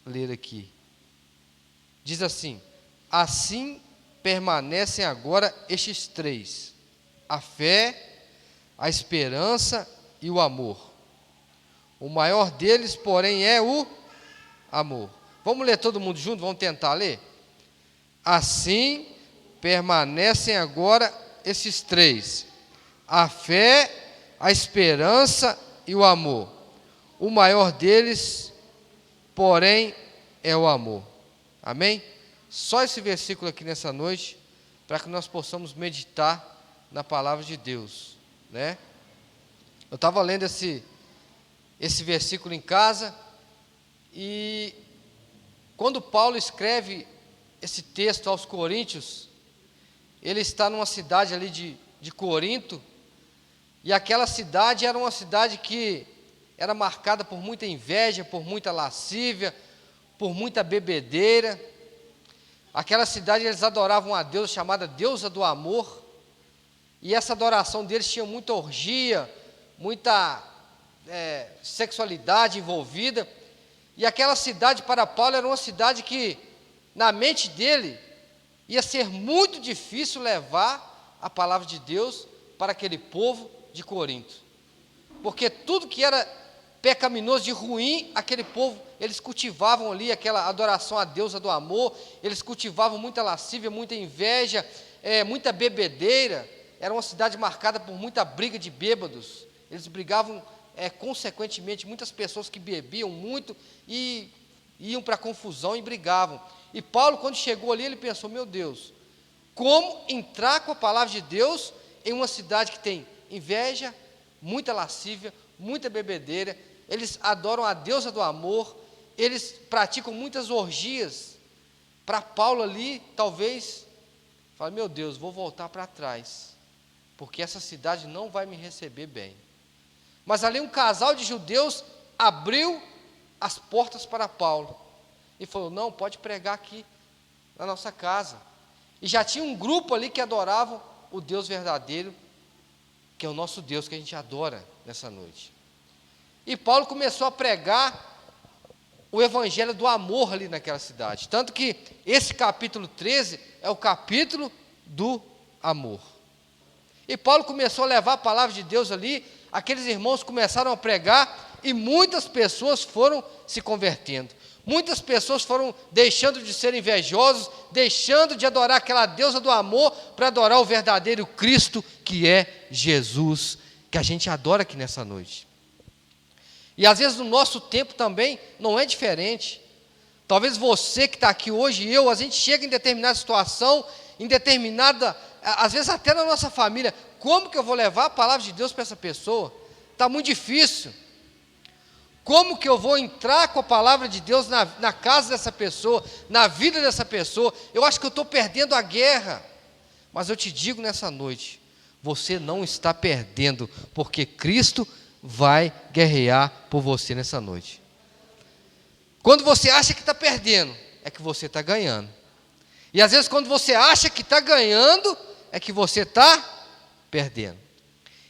ler aqui. Diz assim: assim permanecem agora estes três: a fé, a esperança e o amor. O maior deles, porém, é o amor. Vamos ler todo mundo junto? Vamos tentar ler? Assim permanecem agora esses três: a fé, a esperança e o amor. O maior deles, porém, é o amor. Amém? Só esse versículo aqui nessa noite, para que nós possamos meditar na palavra de Deus, né? Eu estava lendo esse versículo em casa, e quando Paulo escreve esse texto aos Coríntios, ele está numa cidade ali de Corinto, e aquela cidade era uma cidade que era marcada por muita inveja, por muita lascívia, por muita bebedeira. Aquela cidade eles adoravam a deusa chamada deusa do amor, e essa adoração deles tinha muita orgia, muita sexualidade envolvida. E aquela cidade para Paulo era uma cidade que, na mente dele, ia ser muito difícil levar a palavra de Deus para aquele povo de Corinto, porque tudo que era pecaminoso, de ruim, aquele povo, eles cultivavam ali aquela adoração à deusa do amor, eles cultivavam muita lascívia, muita inveja, muita bebedeira. Era uma cidade marcada por muita briga de bêbados. Eles brigavam, consequentemente, muitas pessoas que bebiam muito e iam para a confusão e brigavam. E Paulo, quando chegou ali, ele pensou: meu Deus, como entrar com a palavra de Deus em uma cidade que tem inveja, muita lascívia, muita bebedeira, eles adoram a deusa do amor, eles praticam muitas orgias. Para Paulo ali, talvez, fala: meu Deus, vou voltar para trás, porque essa cidade não vai me receber bem. Mas ali um casal de judeus abriu as portas para Paulo e falou: não, pode pregar aqui na nossa casa. E já tinha um grupo ali que adoravam o Deus verdadeiro, que é o nosso Deus, que a gente adora nessa noite. E Paulo começou a pregar o evangelho do amor ali naquela cidade, tanto que esse capítulo 13 é o capítulo do amor. E Paulo começou a levar a palavra de Deus ali, aqueles irmãos começaram a pregar, e muitas pessoas foram se convertendo, muitas pessoas foram deixando de ser invejosos, deixando de adorar aquela deusa do amor, para adorar o verdadeiro Cristo, que é Jesus, que a gente adora aqui nessa noite. E às vezes no nosso tempo também não é diferente. Talvez você que está aqui hoje e a gente chega em determinada situação, em determinada, às vezes até na nossa família: como que eu vou levar a palavra de Deus para essa pessoa? Está muito difícil. Como que eu vou entrar com a palavra de Deus na casa dessa pessoa, na vida dessa pessoa? Eu acho que eu estou perdendo a guerra. Mas eu te digo nessa noite: você não está perdendo, porque Cristo vai guerrear por você nessa noite. Quando você acha que está perdendo, é que você está ganhando. E às vezes quando você acha que está ganhando, é que você está perdendo.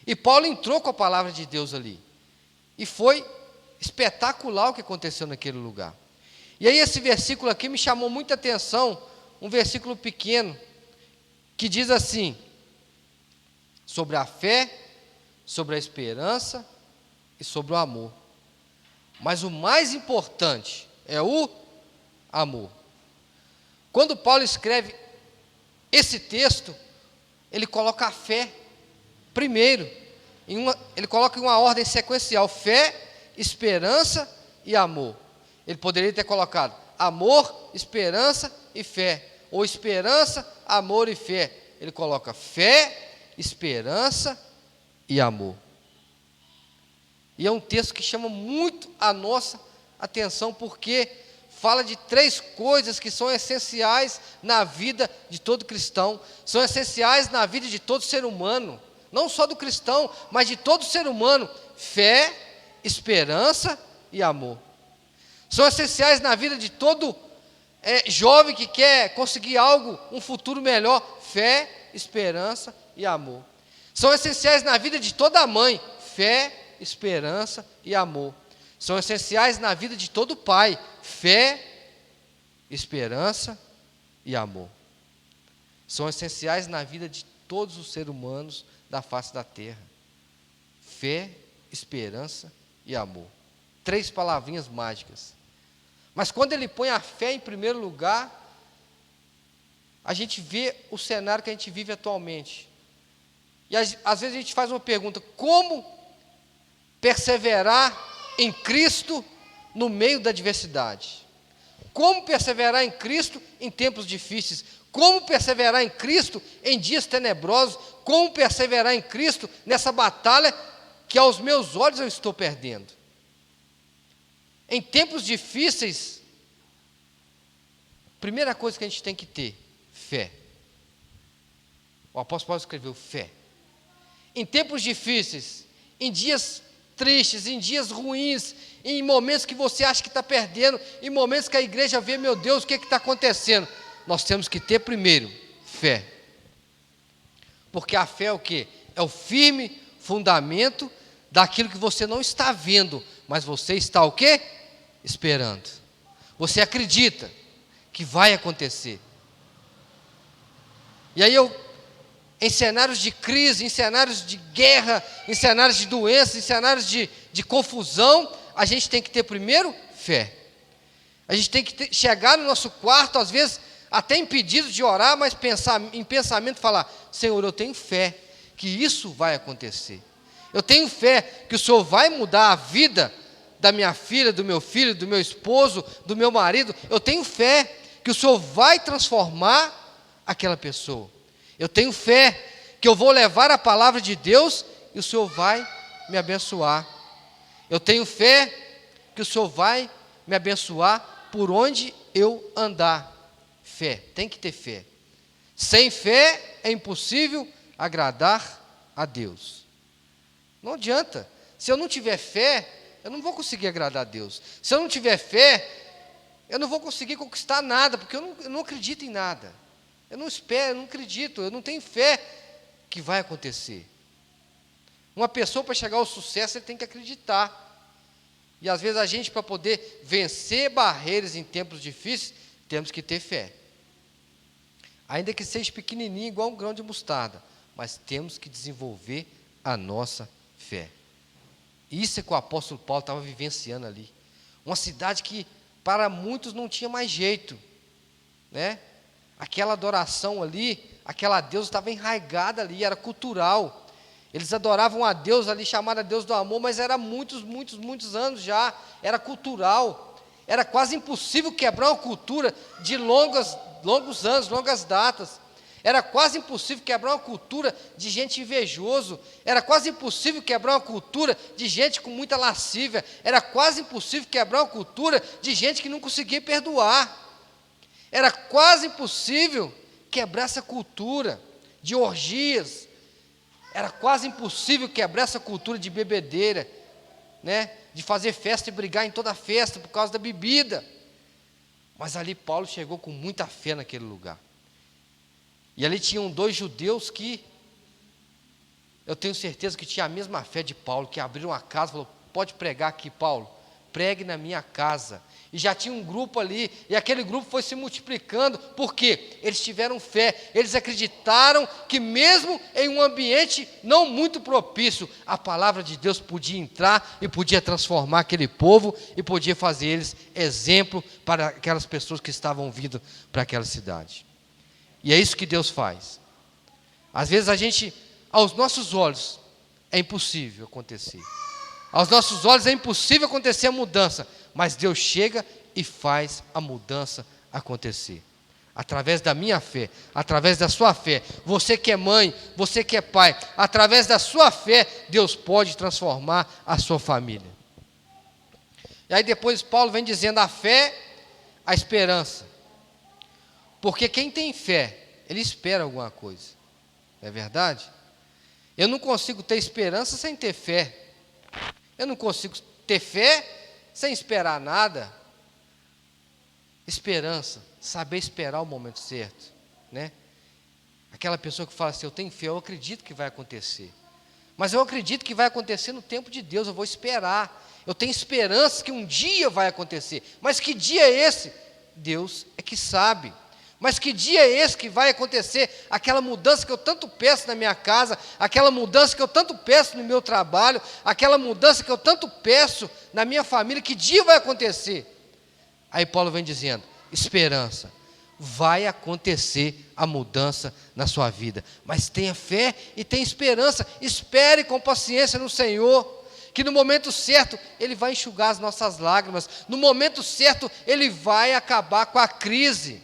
E Paulo entrou com a palavra de Deus ali, e foi espetacular o que aconteceu naquele lugar. E aí esse versículo aqui me chamou muita atenção, um versículo pequeno, que diz assim, sobre a fé, sobre a esperança e sobre o amor. Mas o mais importante é o amor. Quando Paulo escreve esse texto, ele coloca a fé primeiro, ele coloca em uma ordem sequencial: fé, esperança e amor. Ele poderia ter colocado amor, esperança e fé, ou esperança, amor e fé. Ele coloca fé, esperança e amor. E é um texto que chama muito a nossa atenção, porque fala de três coisas que são essenciais na vida de todo cristão, são essenciais na vida de todo ser humano, não só do cristão, mas de todo ser humano: fé, esperança e amor. São essenciais na vida de todo jovem que quer conseguir algo, um futuro melhor: fé, esperança e amor. São essenciais na vida de toda mãe: fé, esperança e amor. São essenciais na vida de todo pai: fé, esperança e amor. São essenciais na vida de todos os seres humanos da face da terra: fé, esperança e amor. 3 palavrinhas mágicas. Mas quando ele põe a fé em primeiro lugar, a gente vê o cenário que a gente vive atualmente. E às vezes a gente faz uma pergunta: como perseverar em Cristo no meio da adversidade? Como perseverar em Cristo em tempos difíceis? Como perseverar em Cristo em dias tenebrosos? Como perseverar em Cristo nessa batalha que aos meus olhos eu estou perdendo? Em tempos difíceis, primeira coisa que a gente tem que ter: fé. O apóstolo Paulo escreveu fé. Em tempos difíceis, em dias tristes, em dias ruins, em momentos que você acha que está perdendo, em momentos que a igreja vê: meu Deus, o que está acontecendo? Nós temos que ter primeiro fé. Porque a fé é o quê? É o firme fundamento daquilo que você não está vendo, mas você está o quê? Esperando. Você acredita que vai acontecer. E aí em cenários de crise, em cenários de guerra, em cenários de doença, em cenários de confusão, a gente tem que ter primeiro fé. A gente tem que chegar no nosso quarto, às vezes até impedido de orar, mas em pensamento falar: Senhor, eu tenho fé que isso vai acontecer. Eu tenho fé que o Senhor vai mudar a vida da minha filha, do meu filho, do meu esposo, do meu marido. Eu tenho fé que o Senhor vai transformar aquela pessoa. Eu tenho fé que eu vou levar a palavra de Deus e o Senhor vai me abençoar. Eu tenho fé que o Senhor vai me abençoar por onde eu andar. Fé, tem que ter fé. Sem fé é impossível agradar a Deus. Não adianta. Se eu não tiver fé, eu não vou conseguir agradar a Deus. Se eu não tiver fé, eu não vou conseguir conquistar nada, porque eu não acredito em nada. Eu não espero, eu não acredito, eu não tenho fé que vai acontecer. Uma pessoa, para chegar ao sucesso, ele tem que acreditar. E às vezes a gente, para poder vencer barreiras em tempos difíceis, temos que ter fé. Ainda que seja pequenininho, igual um grão de mostarda, mas temos que desenvolver a nossa fé. Isso é que o apóstolo Paulo estava vivenciando ali. Uma cidade que para muitos não tinha mais jeito, né? Aquela adoração ali, aquela deusa estava enraizada ali, era cultural. Eles adoravam a Deus ali, chamada Deus do amor, mas era muitos anos já, era cultural. Era quase impossível quebrar uma cultura de longos anos, longas datas. Era quase impossível quebrar uma cultura de gente invejoso. Era quase impossível quebrar uma cultura de gente com muita lascívia. Era quase impossível quebrar uma cultura de gente que não conseguia perdoar. Era quase impossível quebrar essa cultura de orgias. Era quase impossível quebrar essa cultura de bebedeira, né? De fazer festa e brigar em toda festa por causa da bebida. Mas ali Paulo chegou com muita fé naquele lugar. E ali tinham 2 judeus que, eu tenho certeza que tinham a mesma fé de Paulo, que abriram a casa e falaram: pode pregar aqui, Paulo, pregue na minha casa. E já tinha um grupo ali, e aquele grupo foi se multiplicando, porque eles tiveram fé, eles acreditaram que mesmo em um ambiente não muito propício, a palavra de Deus podia entrar e podia transformar aquele povo, e podia fazer eles exemplo para aquelas pessoas que estavam vindo para aquela cidade. E é isso que Deus faz. Às vezes a gente, aos nossos olhos, é impossível acontecer. Aos nossos olhos é impossível acontecer a mudança, mas Deus chega e faz a mudança acontecer. Através da minha fé, através da sua fé. Você que é mãe, você que é pai, através da sua fé, Deus pode transformar a sua família. E aí depois Paulo vem dizendo: a fé, a esperança. Porque quem tem fé, ele espera alguma coisa. Não é verdade? Eu não consigo ter esperança sem ter fé. Eu não consigo ter fé sem esperar nada. Esperança, saber esperar o momento certo, né? Aquela pessoa que fala assim: eu tenho fé, eu acredito que vai acontecer. Mas eu acredito que vai acontecer no tempo de Deus, eu vou esperar. Eu tenho esperança que um dia vai acontecer. Mas que dia é esse? Deus é que sabe. Mas que dia é esse que vai acontecer? Aquela mudança que eu tanto peço na minha casa, aquela mudança que eu tanto peço no meu trabalho, aquela mudança que eu tanto peço na minha família, que dia vai acontecer? Aí Paulo vem dizendo: esperança, vai acontecer a mudança na sua vida, mas tenha fé e tenha esperança, espere com paciência no Senhor, que no momento certo Ele vai enxugar as nossas lágrimas, no momento certo Ele vai acabar com a crise.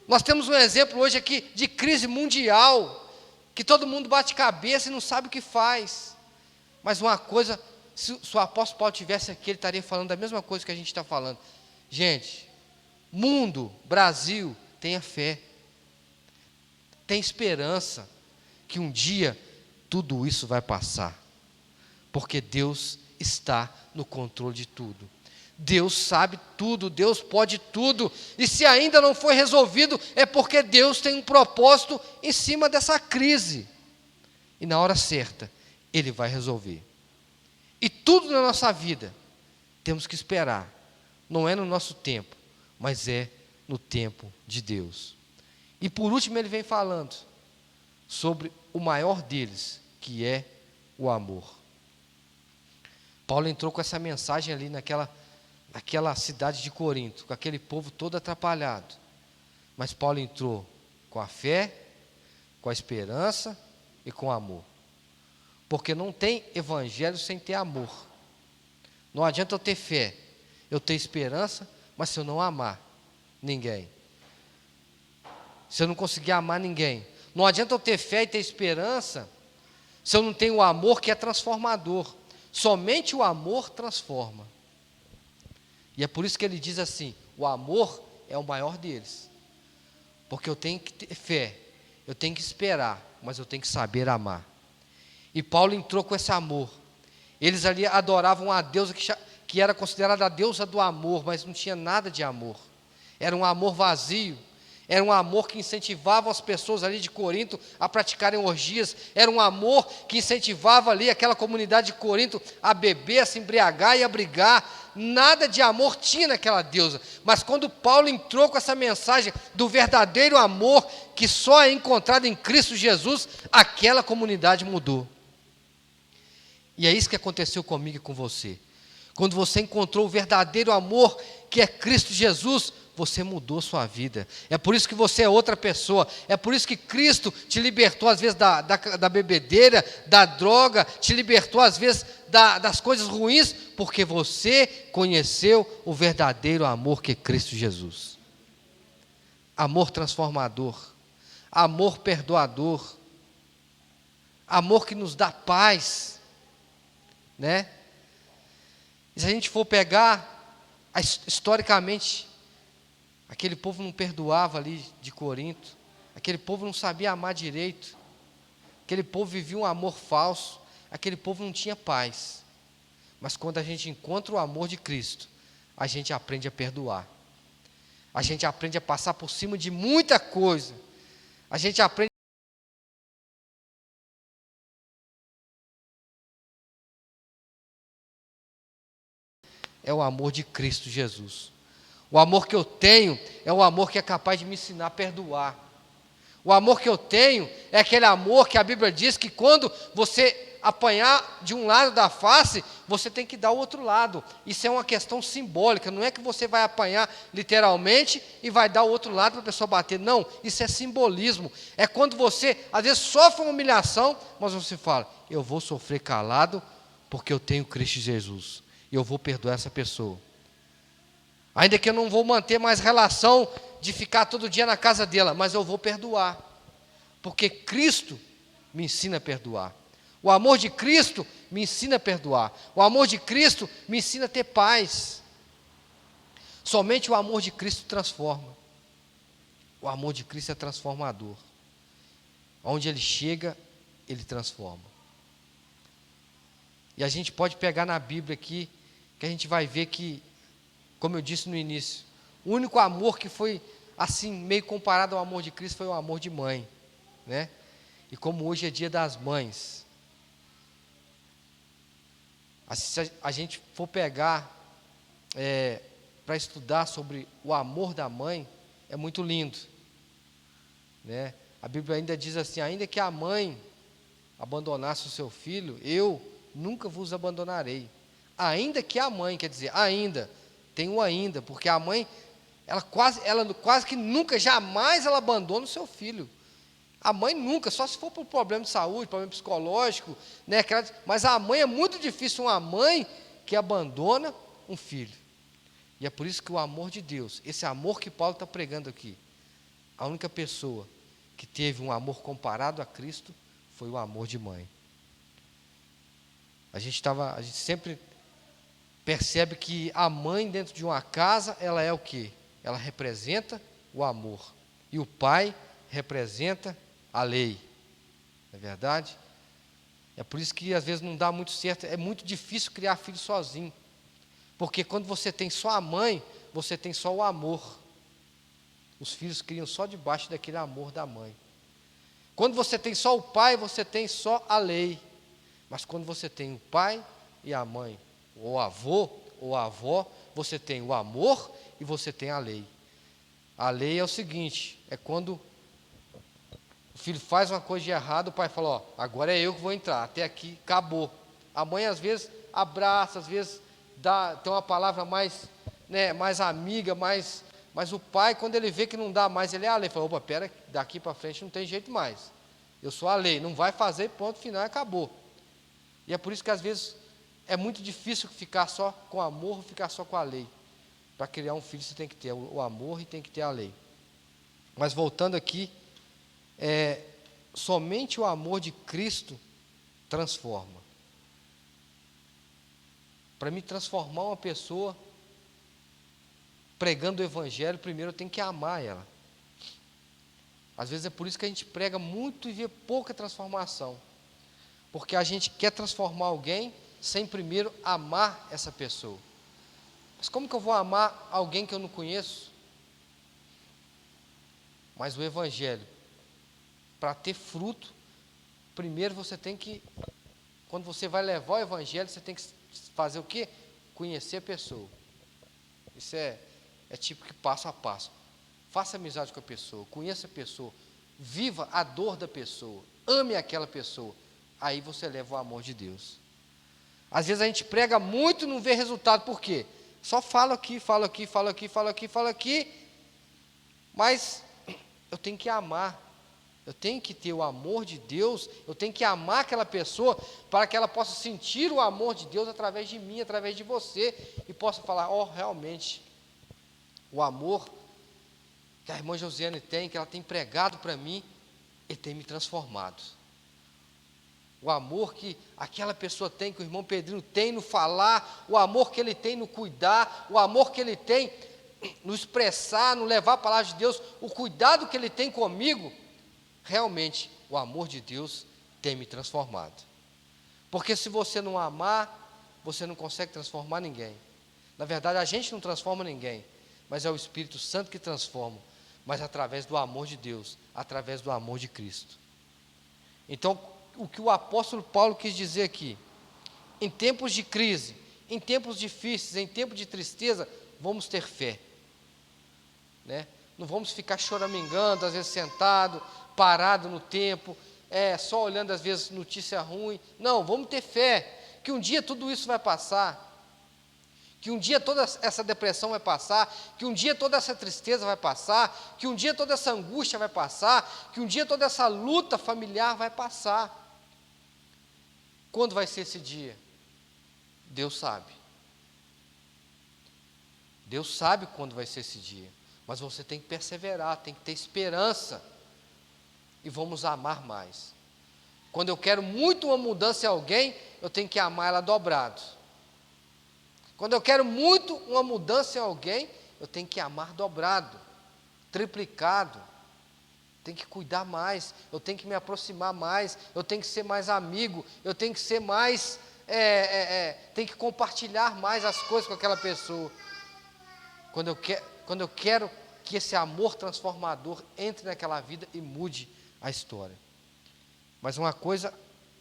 Nós temos um exemplo hoje aqui de crise mundial, que todo mundo bate cabeça e não sabe o que faz. Mas uma coisa, se o apóstolo Paulo estivesse aqui, ele estaria falando da mesma coisa que a gente está falando. Gente, mundo, Brasil, tenha fé, tenha esperança, que um dia tudo isso vai passar, porque Deus está no controle de tudo. Deus sabe tudo, Deus pode tudo, e se ainda não foi resolvido, é porque Deus tem um propósito em cima dessa crise, e na hora certa, Ele vai resolver. E tudo na nossa vida, temos que esperar, não é no nosso tempo, mas é no tempo de Deus. E por último ele vem falando sobre o maior deles, que é o amor. Paulo entrou com essa mensagem ali naquela cidade de Corinto, com aquele povo todo atrapalhado. Mas Paulo entrou com a fé, com a esperança e com o amor. Porque não tem evangelho sem ter amor. Não adianta eu ter fé, eu ter esperança, mas se eu não amar ninguém, se eu não conseguir amar ninguém, não adianta eu ter fé e ter esperança, se eu não tenho o amor que é transformador. Somente o amor transforma. E é por isso que ele diz assim: o amor é o maior deles. Porque eu tenho que ter fé, eu tenho que esperar, mas eu tenho que saber amar. E Paulo entrou com esse amor. Eles ali adoravam a deusa que era considerada a deusa do amor, mas não tinha nada de amor. Era um amor vazio. Era um amor que incentivava as pessoas ali de Corinto a praticarem orgias. Era um amor que incentivava ali aquela comunidade de Corinto a beber, a se embriagar e a brigar. Nada de amor tinha naquela deusa. Mas quando Paulo entrou com essa mensagem do verdadeiro amor, que só é encontrado em Cristo Jesus, aquela comunidade mudou. E é isso que aconteceu comigo e com você. Quando você encontrou o verdadeiro amor, que é Cristo Jesus, você mudou sua vida. É por isso que você é outra pessoa. É por isso que Cristo te libertou às vezes da bebedeira, da droga, te libertou às vezes das coisas ruins, porque você conheceu o verdadeiro amor que é Cristo Jesus. Amor transformador, amor perdoador, amor que nos dá paz, né? E se a gente for pegar historicamente, aquele povo não perdoava ali de Corinto, aquele povo não sabia amar direito, aquele povo vivia um amor falso, aquele povo não tinha paz. Mas quando a gente encontra o amor de Cristo, a gente aprende a perdoar, a gente aprende a passar por cima de muita coisa, a gente aprende. É o amor de Cristo Jesus. O amor que eu tenho é o amor que é capaz de me ensinar a perdoar. O amor que eu tenho é aquele amor que a Bíblia diz que quando você apanhar de um lado da face, você tem que dar o outro lado. Isso é uma questão simbólica, não é que você vai apanhar literalmente e vai dar o outro lado para a pessoa bater. Não, isso é simbolismo. É quando você, às vezes, sofre uma humilhação, mas você fala: eu vou sofrer calado porque eu tenho Cristo Jesus. E eu vou perdoar essa pessoa. Ainda que eu não vou manter mais relação de ficar todo dia na casa dela, mas eu vou perdoar, porque Cristo me ensina a perdoar. O amor de Cristo me ensina a perdoar. O amor de Cristo me ensina a ter paz. Somente o amor de Cristo transforma. O amor de Cristo é transformador. Onde Ele chega, Ele transforma. E a gente pode pegar na Bíblia aqui, que a gente vai ver que, como eu disse no início, o único amor que foi assim, meio comparado ao amor de Cristo, foi o amor de mãe, né? E como hoje é dia das mães, Se a gente for pegar para estudar sobre o amor da mãe, é muito lindo, né? A Bíblia ainda diz assim: ainda que a mãe abandonasse o seu filho, eu nunca vos abandonarei. Ainda que a mãe, quer dizer, ainda, tem um ainda, porque a mãe, ela quase que nunca, jamais ela abandona o seu filho. A mãe nunca, só se for por problema de saúde, problema psicológico, né? Mas a mãe, é muito difícil uma mãe que abandona um filho. E é por isso que o amor de Deus, esse amor que Paulo está pregando aqui, a única pessoa que teve um amor comparado a Cristo foi o amor de mãe. A gente sempre percebe que a mãe dentro de uma casa, ela é o quê? Ela representa o amor. E o pai representa a lei. Não é verdade? É por isso que às vezes não dá muito certo, é muito difícil criar filho sozinho. Porque quando você tem só a mãe, você tem só o amor. Os filhos criam só debaixo daquele amor da mãe. Quando você tem só o pai, você tem só a lei. Mas quando você tem o pai e a mãe, ou o avô ou a avó, você tem o amor e você tem a lei. A lei é o seguinte, é quando o filho faz uma coisa de errado, o pai fala: ó, agora é eu que vou entrar, até aqui, acabou. A mãe às vezes abraça, às vezes tem uma palavra mais, né, mais amiga, mas o pai, quando ele vê que não dá mais, ele é a lei, fala: opa, pera, daqui para frente não tem jeito mais, eu sou a lei, não vai fazer, ponto final, acabou. E é por isso que às vezes é muito difícil ficar só com amor, ficar só com a lei. Para criar um filho você tem que ter o amor e tem que ter a lei. Mas voltando aqui, somente o amor de Cristo transforma. Para me transformar uma pessoa pregando o Evangelho, primeiro eu tenho que amar ela. Às vezes é por isso que a gente prega muito e vê pouca transformação. Porque a gente quer transformar alguém sem primeiro amar essa pessoa. Mas como que eu vou amar alguém que eu não conheço? Mas o Evangelho, para ter fruto, primeiro você tem que, quando você vai levar o Evangelho, você tem que fazer o quê? Conhecer a pessoa. Isso é tipo que passo a passo. Faça amizade com a pessoa, conheça a pessoa, viva a dor da pessoa, ame aquela pessoa. Aí você leva o amor de Deus. Às vezes a gente prega muito e não vê resultado, por quê? Só falo aqui, mas eu tenho que amar, eu tenho que ter o amor de Deus, eu tenho que amar aquela pessoa, para que ela possa sentir o amor de Deus através de mim, através de você, e possa falar: ó, realmente, o amor que a irmã Josiane tem, que ela tem pregado para mim, ele tem me transformado. O amor que aquela pessoa tem, que o irmão Pedrinho tem no falar, o amor que ele tem no cuidar, o amor que ele tem no expressar, no levar a palavra de Deus, o cuidado que ele tem comigo, realmente o amor de Deus tem me transformado. Porque se você não amar, você não consegue transformar ninguém. Na verdade, a gente não transforma ninguém, mas é o Espírito Santo que transforma, mas através do amor de Deus, através do amor de Cristo. Então, o que o apóstolo Paulo quis dizer aqui: em tempos de crise, em tempos difíceis, em tempos de tristeza, vamos ter fé, né? Não vamos ficar choramingando, às vezes sentado, parado no tempo, só olhando às vezes notícia ruim. Não, vamos ter fé, que um dia tudo isso vai passar, que um dia toda essa depressão vai passar, que um dia toda essa tristeza vai passar, que um dia toda essa angústia vai passar, que um dia toda essa luta familiar vai passar. Quando vai ser esse dia? Deus sabe. Deus sabe quando vai ser esse dia. Mas você tem que perseverar, tem que ter esperança. E vamos amar mais. Quando eu quero muito uma mudança em alguém, eu tenho que amar ela dobrado. Quando eu quero muito uma mudança em alguém, eu tenho que amar dobrado, triplicado. Tenho que cuidar mais, eu tenho que me aproximar mais, eu tenho que ser mais amigo, eu tenho que ser mais, tenho que compartilhar mais as coisas com aquela pessoa. Quando eu quero que esse amor transformador entre naquela vida e mude a história. Mas uma coisa,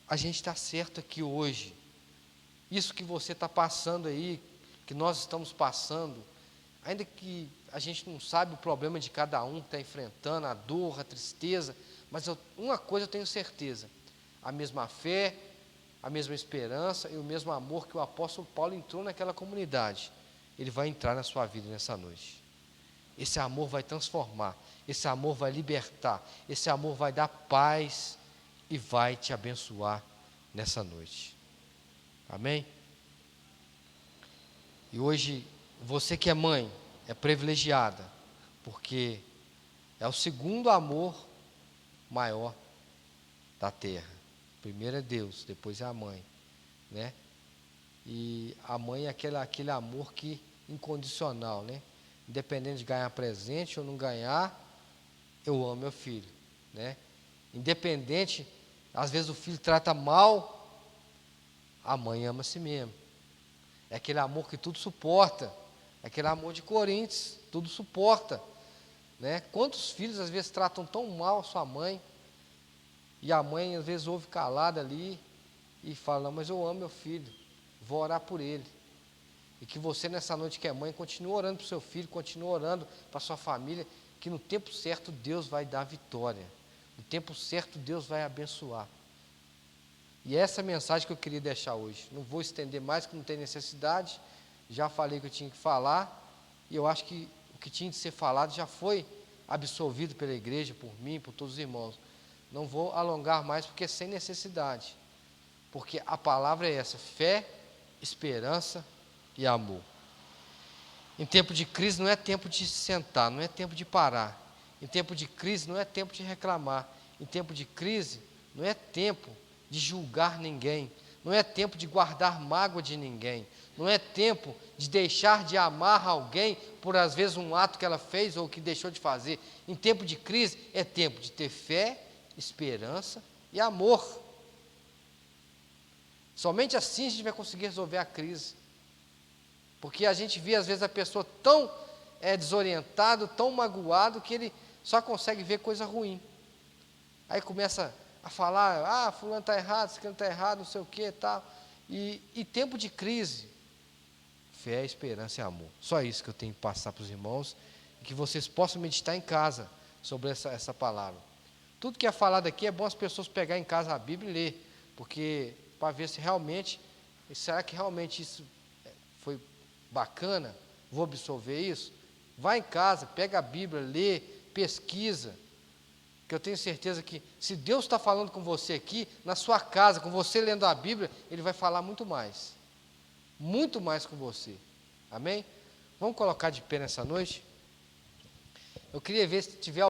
a gente está certo aqui hoje, isso que você está passando aí, que nós estamos passando, ainda que a gente não sabe o problema de cada um que está enfrentando, a dor, a tristeza, mas uma coisa eu tenho certeza, a mesma fé, a mesma esperança e o mesmo amor que o apóstolo Paulo entrou naquela comunidade, ele vai entrar na sua vida nessa noite. Esse amor vai transformar, esse amor vai libertar, esse amor vai dar paz e vai te abençoar nessa noite. Amém? E hoje, você que é mãe, é privilegiada, porque é o segundo amor maior da terra. Primeiro é Deus, depois é a mãe, né? E a mãe é aquele amor que incondicional, né? Independente de ganhar presente ou não ganhar, eu amo meu filho, né? Independente, às vezes o filho trata mal, a mãe ama a si mesmo. É aquele amor que tudo suporta, é aquele amor de Coríntios, tudo suporta, né? Quantos filhos às vezes tratam tão mal a sua mãe, e a mãe às vezes ouve calada ali e fala, não, mas eu amo meu filho, vou orar por ele. E que você nessa noite que é mãe, continue orando para o seu filho, continue orando para a sua família, que no tempo certo Deus vai dar vitória, no tempo certo Deus vai abençoar. E essa é a mensagem que eu queria deixar hoje. Não vou estender mais, que não tem necessidade, já falei que eu tinha que falar, e eu acho que o que tinha de ser falado já foi absolvido pela igreja, por mim, por todos os irmãos. Não vou alongar mais, porque é sem necessidade, porque a palavra é essa, fé, esperança e amor. Em tempo de crise não é tempo de se sentar, não é tempo de parar. Em tempo de crise não é tempo de reclamar. Em tempo de crise não é tempo de julgar ninguém. Não é tempo de guardar mágoa de ninguém. Não é tempo de deixar de amar alguém por às vezes um ato que ela fez ou que deixou de fazer. Em tempo de crise é tempo de ter fé, esperança e amor. Somente assim a gente vai conseguir resolver a crise. Porque a gente vê às vezes a pessoa tão desorientado, tão magoado, que ele só consegue ver coisa ruim. Aí começa a falar, fulano está errado, esse está errado, não sei o que, tal. E tempo de crise, fé, esperança e amor. Só isso que eu tenho que passar para os irmãos, e que vocês possam meditar em casa sobre essa palavra. Tudo que é falado aqui é bom as pessoas pegarem em casa a Bíblia e ler, porque para ver se realmente, será que realmente isso foi bacana, vou absorver isso? Vai em casa, pega a Bíblia, lê, pesquisa, que eu tenho certeza que se Deus está falando com você aqui, na sua casa, com você lendo a Bíblia, Ele vai falar muito mais com você, amém? Vamos colocar de pé nessa noite? Eu queria ver se tiver